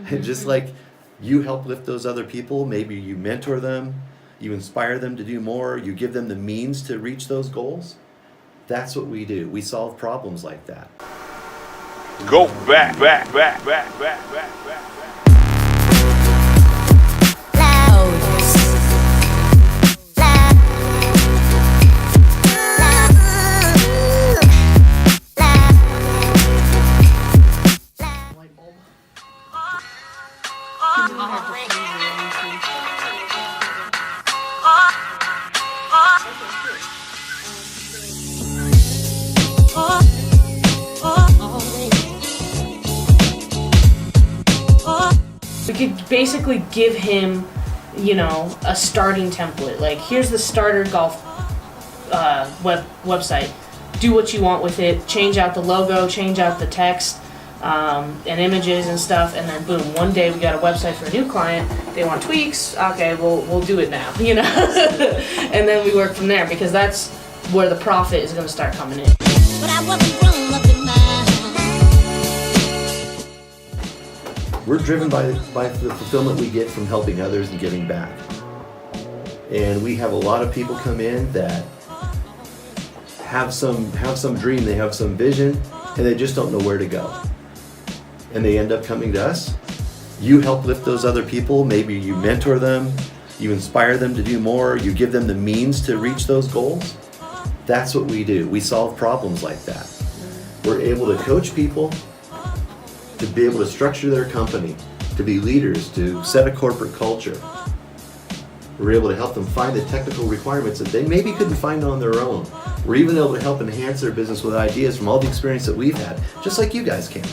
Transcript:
And just like you help lift those other people, maybe you mentor them, you inspire them to do more, you give them the means to reach those goals. That's what we do. We solve problems like that. Go back. We could basically give him, a starting template. Like, here's the starter golf website. Do what you want with it. Change out the logo, change out the text, and images and stuff, and then boom, one day we got a website for a new client. They want tweaks. Okay, we'll do it now. And then we work from there, because that's where the profit is going to start coming in. But I wasn't grown up in We're driven by the fulfillment we get from helping others and giving back. And we have a lot of people come in that have some dream, they have some vision, and they just don't know where to go. And they end up coming to us. You help lift those other people, maybe you mentor them, you inspire them to do more, you give them the means to reach those goals. That's what we do. We solve problems like that. We're able to coach people to be able to structure their company, to be leaders, to set a corporate culture. We're able to help them find the technical requirements that they maybe couldn't find on their own. We're even able to help enhance their business with ideas from all the experience that we've had, just like you guys can.